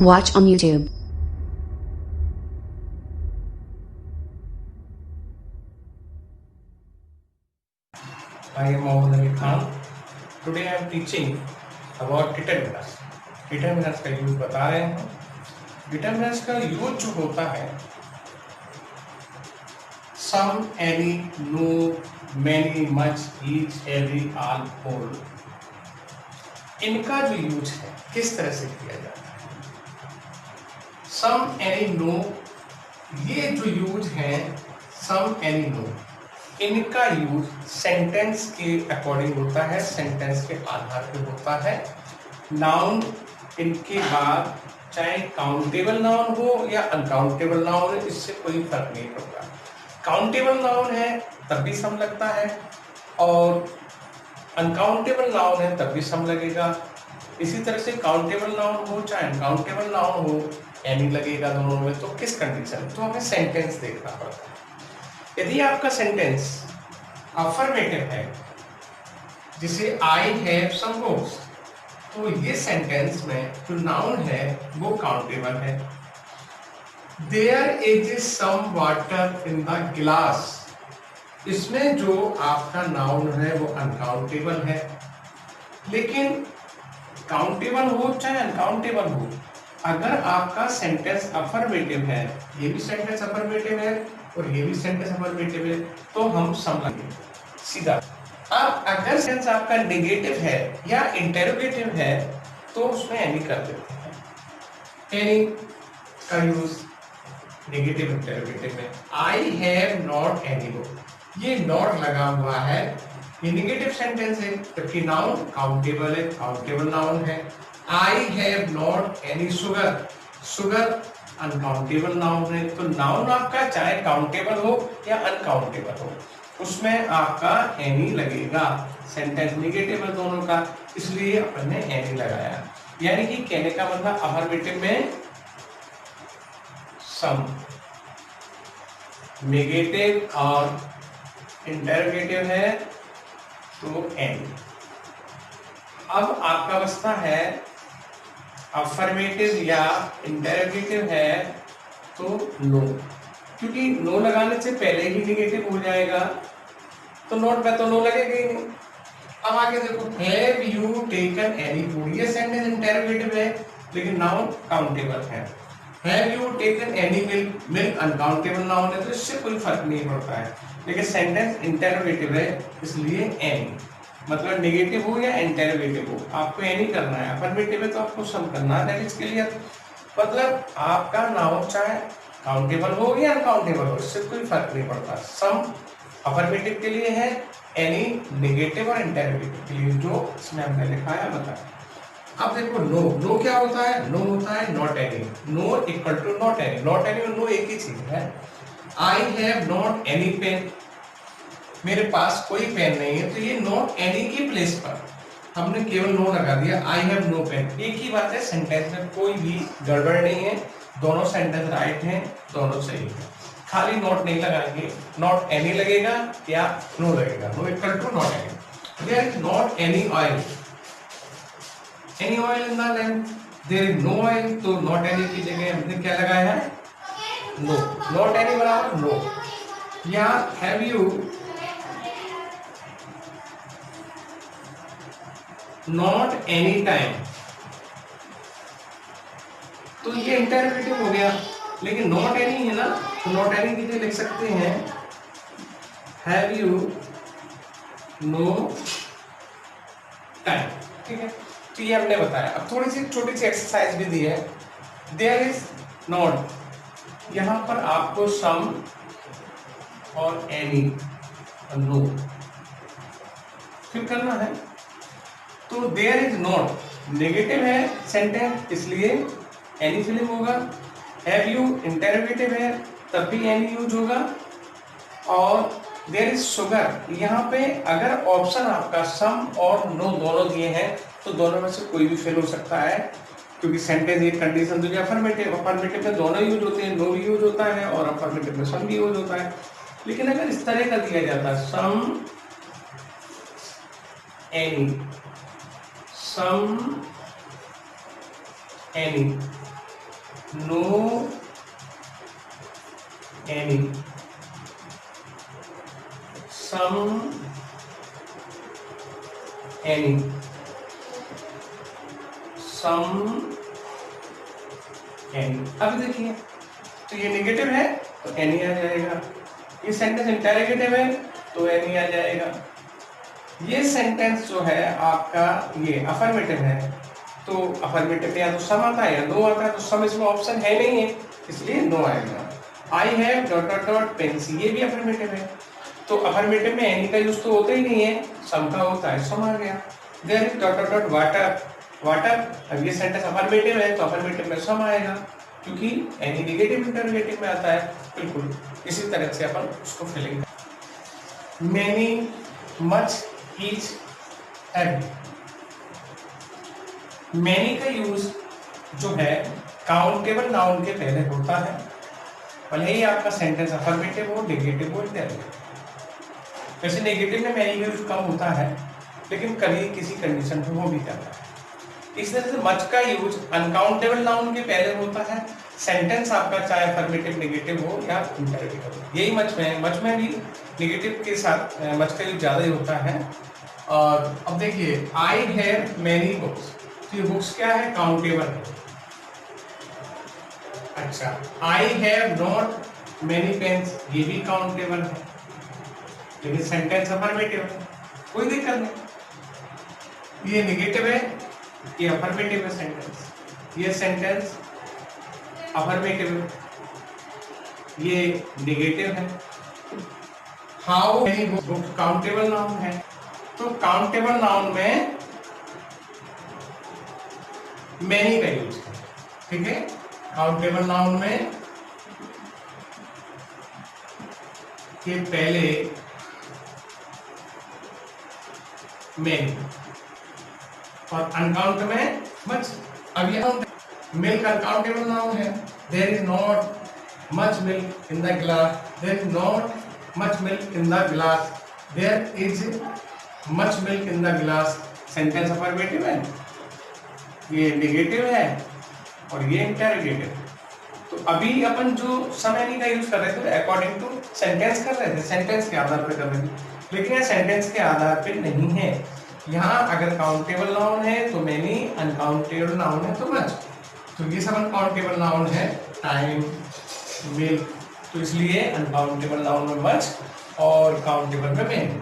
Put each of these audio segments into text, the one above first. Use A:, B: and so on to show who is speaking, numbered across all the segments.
A: Watch on YouTube.
B: I am Mohammad Ali Khan. Today I am teaching about determinants. Determinants का use बता रहे हैं. Determinants का use जो होता है some, any, no, many, much, each, every, all, all. इनका जो यूज है किस तरह से किया जाता है? some, any, no, ये जो यूज है some, any, no, इनका यूज सेंटेंस के अकॉर्डिंग होता है, सेंटेंस के आधार पे होता है. नाउन इनके बाद चाहे काउंटेबल नाउन हो या अनकाउंटेबल नाउन हो, इससे कोई फर्क नहीं पड़ता. काउंटेबल नाउन है तब भी सम लगता है और अनकाउंटेबल नाउन है तब भी सम लगेगा. इसी तरह से काउंटेबल नाउन हो चाहे अनकाउंटेबल नाउन हो, एनी लगेगा दोनों में. तो किस कंडीशन, तो हमें सेंटेंस देखना पड़ता है. यदि आपका सेंटेंस अफर्मेटिव है, जिसे आई हैव सम बुक्स, तो ये सेंटेंस में जो नाउन है वो काउंटेबल है. There is some water in the glass, इसमें जो आपका नाउन है वो अनकाउंटेबल है. लेकिन काउंटेबल हो चाहे अनकाउंटेबल हो, अगर आपका सेंटेंस अफर्मेटिव है, ये भी सेंटेंस अफर्मेटिव है और ये भी सेंटेंस अफर्मेटिव है, तो हम सम लगेंगे सीधा. अब अगर सेंटेंस आपका नेगेटिव है या इंटेरोगेटिव है तो उसमें एनी कर देते हैं. एनी का यूज नेगेटिव इंटेरोगेटिव में. आई हैव नॉट एनी बुक, ये नॉट लगा हुआ है, ये नेगेटिव सेंटेंस है, जबकि नाउन काउंटेबल है, काउंटेबल नाउन है. I have not any sugar, sugar uncountable noun है. तो नाउन आपका चाहे काउंटेबल हो या अनकाउंटेबल हो, उसमें आपका एनी लगेगा. सेंटेंस नेगेटिव है दोनों का, इसलिए अपन ने एनी लगाया. यानी कि कहने का मतलब अफर्मेटिव में सम, नेगेटिव और इंटरोगेटिव है तो एनी. अब आपका बचता है अफर्मेटिव या इंटरोगेटिव है तो नो, क्योंकि नो लगाने से पहले ही नेगेटिव हो जाएगा, तो नोट पे तो नो लगेगा ही नहीं. अब आगे देखो, have you taken any food, ये सेंटेंस इंटरोगेटिव है लेकिन नाउन काउंटेबल है. Have you taken any milk, milk uncountable noun है तो इससे कोई फर्क नहीं पड़ता है. लेकिन सेंटेंस इंटरोगेटिव है इसलिए एनी, मतलब नेगेटिव हो या इंटरोगेटिव हो आपको एनी करना है. अफर्मेटिव है तो आपको सम करना है. इसके लिए मतलब आपका नाउन चाहे काउंटेबल हो या अनकाउंटेबल हो, इससे कोई फर्क नहीं पड़ता. सम अफर्मेटिव के लिए है, एनी नेगेटिव और इंटरोगेटिव के लिए, जो इसमें हमने लिखा है बताया. अब देखो नो, नो क्या होता है? नो होता है not any. No equal to not any, not any और नो एक ही चीज है. I have not any pen, मेरे पास कोई पेन नहीं है, तो ये नॉट एनी की प्लेस पर हमने केवल नो लगा दिया. आई हैव नो पेन, एक ही बात है, सेंटेंस में कोई भी गड़बड़ नहीं है, दोनों सेंटेंस राइट हैं, दोनों सही है. खाली नॉट नहीं लगाएंगे, नॉट एनी लगेगा या नो लगेगा. No equal to not any. There is not any oil, any oil in the lamp, there is no oil, तो नॉट एनी की जगह हमने क्या लगाया है? नो. नॉट एनी बराबर नो. या have you not any time, तो ये इंटरोगेटिव हो गया, लेकिन नॉट एनी है ना, तो नॉट एनी की जगह लिख सकते हैं हैव यू नो टाइम. ठीक है, तो ये हमने बताया. अब थोड़ी सी छोटी सी एक्सरसाइज भी दी है. देयर इज नॉट, यहां पर आपको सम और एनी और नो फिर करना है. तो देयर इज नॉट नेगेटिव है सेंटेंस, इसलिए एनी फिलिंग होगा. हैव यू इंटरोगेटिव है तब भी एनी यूज होगा. और देयर इज शुगर, यहाँ पे अगर ऑप्शन आपका सम और नो दोनों दिए हैं तो दोनों में से कोई भी फेल हो सकता है, क्योंकि सेंटेंस एक कंडीशन तो अफर्मेटिव, अफर्मेटिव में दोनों यूज होते हैं, नो भी यूज होता है और अफर्मेटिव में सम भी यूज होता है. लेकिन अगर इस तरह का दिया जाता some any, some any, no any, some any, some any. अब देखिए तो ये नेगेटिव है तो एनी आ जाएगा, ये सेंटेंस इंटरोगेटिव है तो एनी आ जाएगा। ये सेंटेंस जो है आपका ये अफर्मेटिव है तो अफर्मेटिव में या तो सम आता है या नो आता है, तो सम इसमें ऑप्शन है नहीं है इसलिए नो आएगा। I have dot dot dot pens, ये भी अफर्मेटिव है तो अफर्मेटिव में एनी का यूज तो होता ही नहीं है, सम का होता है, सम आ गया। There is dot dot dot water, water, अब ये सेंटेंस अफर्मेटिव है तो अफर्मेटिव में सम आएगा क्योंकि एनी नेगेटिव इंटरोगेटिव में आता है। बिल्कुल इसी तरह से अपन उसको फिलिंग करें। Many, much, each, every. Many का यूज जो है काउंटेबल नाउन के पहले होता है, भले ही आपका सेंटेंस अफर्मेटिव हो, नेगेटिव हो, इंटरोगेटिव। वैसे नेगेटिव में मैनी का यूज कम होता है लेकिन कभी किसी कंडीशन में वो भी करता है। इस तरह से मच का यूज अनकाउंटेबल नाउन के पहले होता है, सेंटेंस आपका चाहे अफर्मेटिव नेगेटिव हो या इंटरोगेटिव हो। यही मच में है, मच में भी नेगेटिव के साथ मच का यूज ज्यादा ही होता है। और अब देखिए आई हैव मेनी बुक्स, तो ये बुक्स क्या है, काउंटेबल है। अच्छा, I have not many pens, ये भी काउंटेबल है लेकिन सेंटेंस अफर्मेटिव है, कोई दिक्कत नहीं। ये नेगेटिव है, ये अफर्मेटिव है सेंटेंस, ये सेंटेंस अफर्मेटिव है, ये नेगेटिव है। How many books countable noun है तो काउंटेबल नाउन में मैनी का यूज है, ठीक है। काउंटेबल नाउन में के पहले मैनी और अनकाउंट में मच। अब ये मिल्क अनकाउंटेबल नाउन है, there is not much milk in the glass, there is not much milk in the glass, there is much milk in the glass, sentence affirmative है, ये negative है और ये interrogative. तो अभी अपन जो समय का यूज कर रहे थे अकॉर्डिंग टू सेंटेंस कर रहे थे, सेंटेंस के आधार पर कर रहे थे, लेकिन यह सेंटेंस के आधार पे नहीं है। यहाँ अगर काउंटेबल नाउन है तो मैनी, अनकाउंटेबल नाउन है तो मच। तो ये सब अनकाउंटेबल नाउन है, टाइम, मिल्क, तो इसलिए अनकाउंटेबल नाउन में मच और काउंटेबल में मैनी।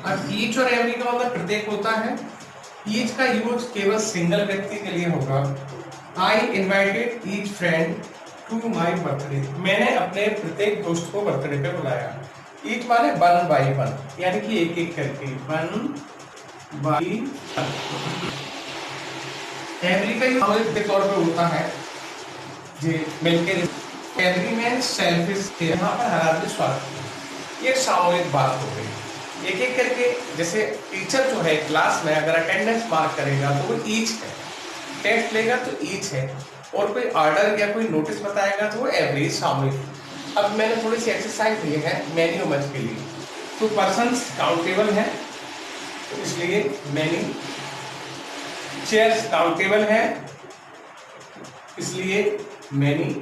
B: अब ईच और एवरी का मतलब प्रत्येक होता है। ईच का यूज केवल सिंगल व्यक्ति के लिए होगा। I invited each friend to my birthday, मैंने अपने प्रत्येक दोस्त को बर्थडे पे बुलाया। ईच माने वन बाई वन, यानी कि एक एक करके, वन बाई वन। एवरी का यूज के तौर पे होता है जी मिलकर। एवरी में सेल्फिश, यहाँ पर हराते स्वार्थ, ये सामूहिक बात हो गई। एक एक करके, जैसे टीचर जो है क्लास में अगर अटेंडेंस मार्क करेगा तो वो ईच है, टेस्ट लेगा तो ईच है, और कोई ऑर्डर या कोई नोटिस बताएगा तो वो एवरी, सामूहिक। अब मैंने थोड़ी सी एक्सरसाइज दी है मैनी और मच के लिए। तो पर्सन्स काउंटेबल है तो इसलिए मैनी, चेयर्स काउंटेबल है इसलिए मैनी,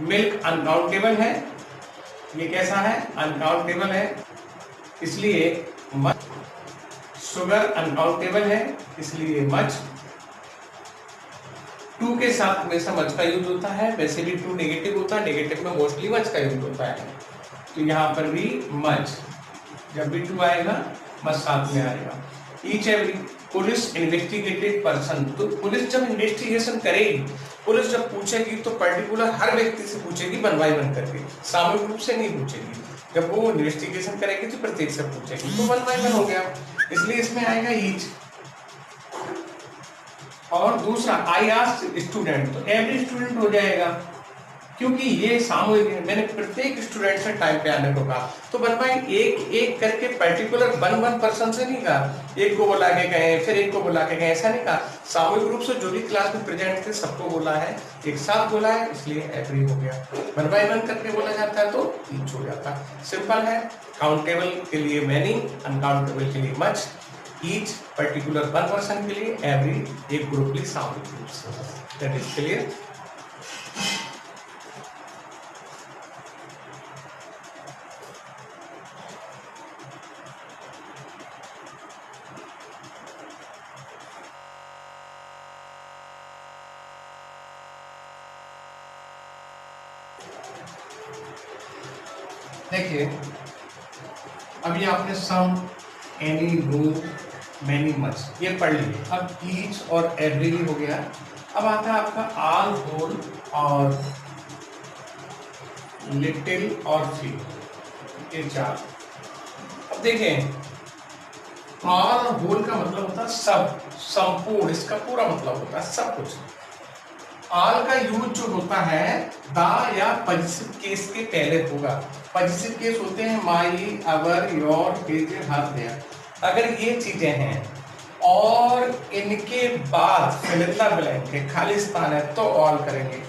B: मिल्क अनकाउंटेबल है, ये कैसा है, अनकाउंटेबल है इसलिए मच। शुगर अनकाउंटेबल है इसलिए मच। टू के साथ हमेशा मच का यूज होता है, वैसे भी टू नेगेटिव होता है, नेगेटिव में मोस्टली मच का यूज होता है, तो यहाँ पर भी मच, जब भी टू आएगा मच साथ में आएगा। Each every, police investigated person, तो पुलिस जब इन्वेस्टिगेशन करेगी, पुलिस जब पूछेगी तो पर्टिकुलर हर व्यक्ति से पूछेगी वन बाई वन करके, सामूहिक रूप से नहीं पूछेगी। जब वो इन्वेस्टिगेशन करेगी तो प्रत्येक से पूछेगी, तो वन बाई वन हो गया, इसलिए इसमें आएगा ईच। और दूसरा आई आस्क्ड स्टूडेंट, तो एवरी स्टूडेंट हो जाएगा क्योंकि ये सामूहिक है, मैंने प्रत्येक स्टूडेंट से टाइम पे आने को कहा, तो वन बाई एक एक करके पर्टिकुलर वन पर्सन से नहीं कहा, एक को बुला के गए फिर एक को बुला के गए, ऐसा नहीं कहा, सामूहिक रूप से जो भी क्लास में प्रेजेंट थे सबको बोला है, एक साथ बोला है, इसलिए एवरी हो गया। वन बाई वन करके बोला जाता है तो ईच हो जाता है, सिंपल है। काउंटेबल के लिए मैनी, अनकाउंटेबल के लिए much, each particular one person के लिए, एवरी एक ग्रुप के लिए sound groups. That is clear. देखिए अभी आपने सम, एनी, नो, मैनी, मच ये पढ़ लिए। अब ईच और एवरी हो गया। अब आता है आपका ऑल, होल और लिटिल और फ्यू, ये चार। अब देखें ऑल और होल का मतलब होता है सब, संपूर्ण, इसका पूरा मतलब होता है सब कुछ। ऑल का यूज जो होता है द या पॉजिटिव केस के पहले होगा। पॉजिटिव केस होते हैं माई, अवर, योर, हिज, हर, देयर। अगर ये चीजें हैं और इनके बाद फिल इन द ब्लैंक है, खाली स्थान है, तो ऑल करेंगे,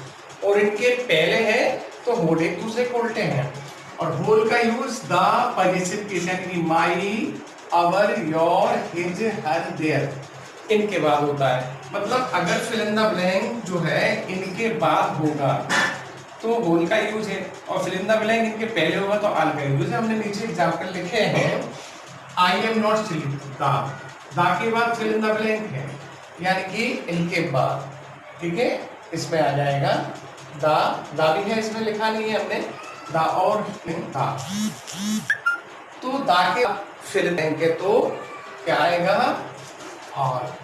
B: और इनके पहले है तो होल, एक दूसरे को उल्टे हैं। और होल का यूज द पॉजिटिव केस यानी माई, अवर, योर, हिज, हर, देयर इनके बाद होता है। मतलब अगर फिल इन द ब्लैंक जो है इनके बाद होगा तो होल का यूज है, और फिल इन द ब्लैंक इनके पहले होगा तो ऑल का यूज है। हमने नीचे एग्जांपल लिखे हैं, आई एम नॉट स्लीपिंग, दा के बाद फिल इन द ब्लैंक है यानी कि इनके बाद, ठीक है, इसमें आ जाएगा दा भी है, इसमें लिखा नहीं है हमने, दा और दा, तो दा के फिल इन है तो क्या आएगा, और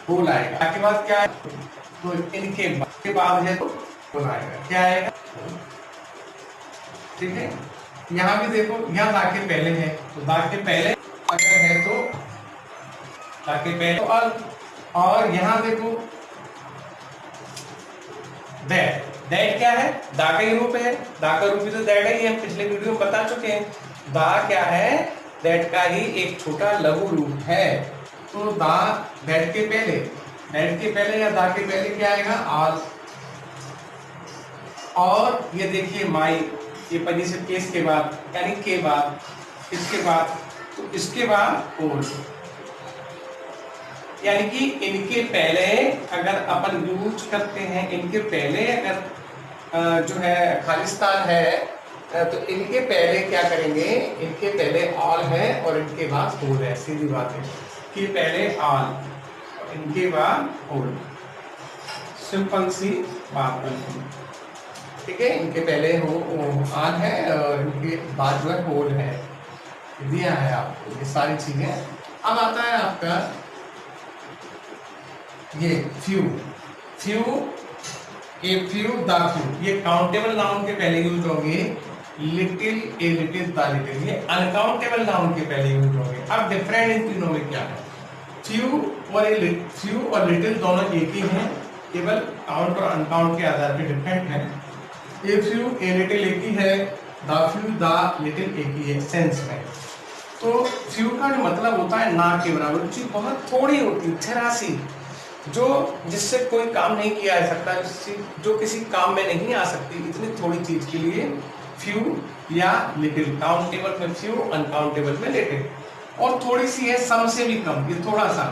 B: होल आएगा। के बाद क्या है, तो इनके बाद है तो होल आएगा, क्या आएगा, ठीक है। यहाँ भी देखो, यहाँ दा के पहले है तो दा के पहले अगर है तो दा के पहले तो और यहाँ देखो दैट क्या है, दा का ही रूप है, दा का रूप भी तो दैट है, हम पिछले वीडियो में बता चुके हैं। दा क्या है, दैट का ही एक छोटा लघु रूप है। तो दा दैट के पहले या दा के पहले क्या आएगा, ऑल। और ये देखिए माई, ये पॉजिटिव केस के बाद यानी के बाद, इसके बाद, तो इसके बाद होल, यानी कि इनके पहले अगर अपन यूज करते हैं, इनके पहले अगर जो है खालिस्तान है तो इनके पहले क्या करेंगे, इनके पहले ऑल है और इनके बाद होल है, सीधी बात है कि पहले ऑल इनके बाद होल, सिंपल सी बात है, ठीक है। इनके पहले हो ऑल है और इनके बाद जो है होल है, दिया है आपको ये सारी चीजें। अब आता है आपका ये few, a few, the few, ये काउंटेबल नाउन के पहले यूज होंगे, little, a little, the little, ये अनकाउंटेबल नाउन के पहले यूज होंगे। अब डिफरेंट इन तीनों में क्या है, फ्यू और लिटिल दोनों एक ही हैं, केवल काउंट और अनकाउंट के आधार पर डिफरेंट है। ए फ्यू, ए लिटिल एक ही है, द फ्यू, द लिटिल एक ही है सेंस में। तो फ्यू का जो मतलब होता है ना के बराबर, चीज बहुत थोड़ी होती है, छरासी, जो जिससे कोई काम नहीं किया जा सकता, जो किसी काम में नहीं आ सकती, इतनी थोड़ी चीज के लिए फ्यू या लिटिल, काउंटेबल में फ्यू, अनकाउंटेबल में लिटिल, और थोड़ी सी है सम से भी कम, ये थोड़ा सा,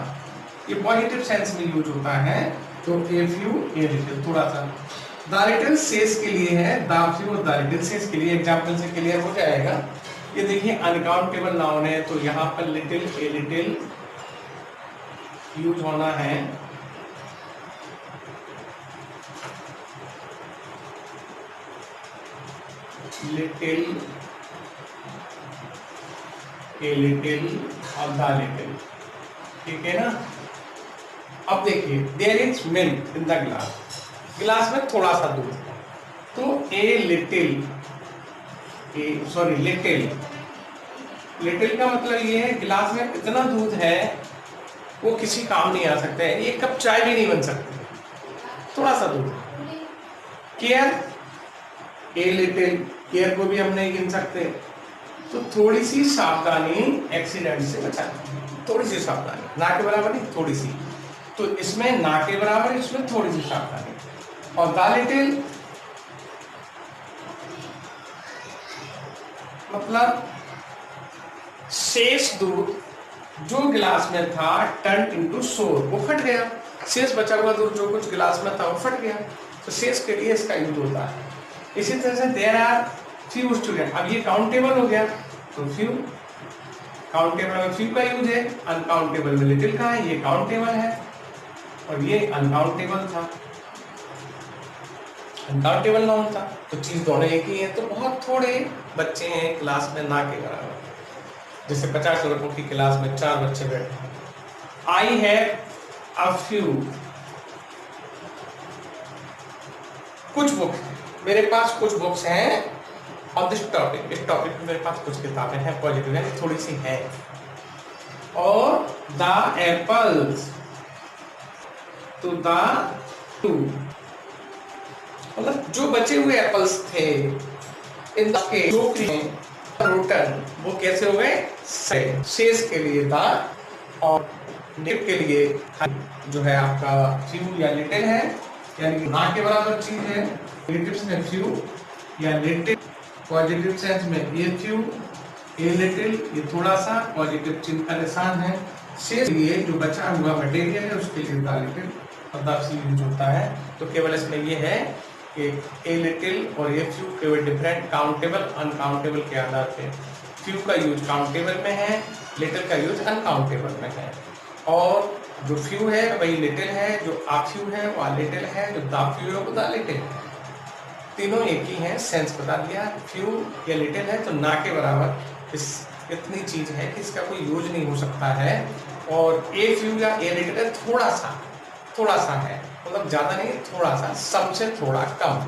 B: ये पॉजिटिव सेंस में यूज होता है। तो ए फ्यू, ए लिटिल, थोड़ा सा। द लिटिल सेस के लिए है, द फ्यू और द लिटिल सेस के लिए एग्जाम्पल से क्लियर हो जाएगा। ये देखिए अनकाउंटेबल नाउन है तो यहाँ पर लिटिल, ए लिटिल यूज होना है, लिटिल, ए लिटिल और द लिटिल, ठीक है ना। अब देखिए there is milk in the glass, गिलास में थोड़ा सा दूध, तो ए लिटिल, लिटिल का मतलब ये है गिलास में इतना दूध है वो किसी काम नहीं आ सकता है, एक कप चाय भी नहीं बन सकती, थोड़ा सा दूध। केयर, ए लिटिल, केयर को भी हम नहीं गिन सकते, तो थोड़ी सी सावधानी एक्सीडेंट से बचानी, थोड़ी सी सावधानी, ना के बराबर नहीं, थोड़ी सी, तो इसमें ना के बराबर, इसमें थोड़ी सी सावधानी। और द लिटिल मतलब शेष दूध जो गिलास में था टर्न इनटू सोर, वो फट गया, शेष बचा हुआ दूध जो कुछ गिलास में था वो फट गया, तो शेष के लिए इसका यूज होता है। इसी तरह से देयर आर फ्यू स्टूडेंट, अब ये काउंटेबल हो गया तो फ्यू, काउंटेबल में फ्यू का यूज है, अनकाउंटेबल में लिटिल का है, ये काउंटेबल है और ये अनकाउंटेबल था, अनकाउंटेबल नाउन था, तो चीज दोनों एक ही है। तो बहुत थोड़े बच्चे हैं क्लास में ना के बराबर, जैसे 50 लोगों की क्लास में 4 बच्चे बैठे हैं। आई हैव अ फ्यू, कुछ बुक, मेरे पास कुछ बुक्स हैं ऑन दिस टॉपिक, इस टॉपिक में मेरे पास कुछ किताबें हैं, पॉजिटिव है, थोड़ी सी है। और द एप्पल्स, तो द टू, मतलब जो बचे हुए एप्पल्स थे इन के रोटन, वो कैसे हो गए, शेष के लिए द, और नेट के लिए जो है आपका फ्यू या लिटिल है, यानी ना के बराबर चीज है। नेगेटिव सेंस में फ्यू या लिटिल, पॉजिटिव सेंस में ये फ्यू, ये लिटिल, ये थोड़ा सा, पॉजिटिव चिन्ह का निशान है। शेष लिए जो बचा हुआ मटेरियल है उसके लिए द लिटिल और द फ्यू यूज होता है। तो केवल इसमें ये है कि ए लिटिल और ये फ्यू केवल डिफरेंट काउंटेबल अनकाउंटेबल के आधार पे, फ्यू का यूज काउंटेबल में है, लिटिल का यूज अनकाउंटेबल में है। और जो फ्यू है वही लिटिल है, जो आ फ्यू है वो आ लिटिल है, जो द फ्यू है वो द लिटिल है, तीनों एक ही है। सेंस बता दिया, फ्यू या लिटिल है तो ना के बराबर इस इतनी चीज है कि इसका कोई यूज नहीं हो सकता है। और ए फ्यू या ए लिटिल है थोड़ा सा है, मतलब ज्यादा नहीं, थोड़ा सा, सबसे थोड़ा कम,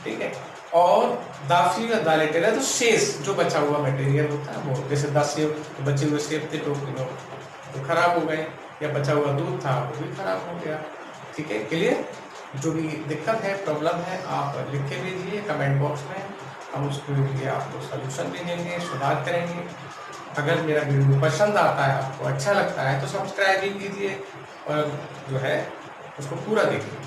B: ठीक है। और द फ्यू या द लिटिल है तो शेष जो बचा हुआ मटेरियल होता है वो, जैसे 10 सेब, तो बचे हुए सेब थे टोकरी में तो खराब हो गए, या बचा हुआ दूध था वो भी खराब हो गया, ठीक है। क्लियर? जो भी दिक्कत है, प्रॉब्लम है, आप लिख के भेजिए कमेंट बॉक्स में, हम उसके लिए आपको सलूशन भी देंगे, सुधार करेंगे। अगर मेरा वीडियो पसंद आता है, आपको अच्छा लगता है तो सब्सक्राइब भी कीजिए और जो है उसको पूरा देखिए।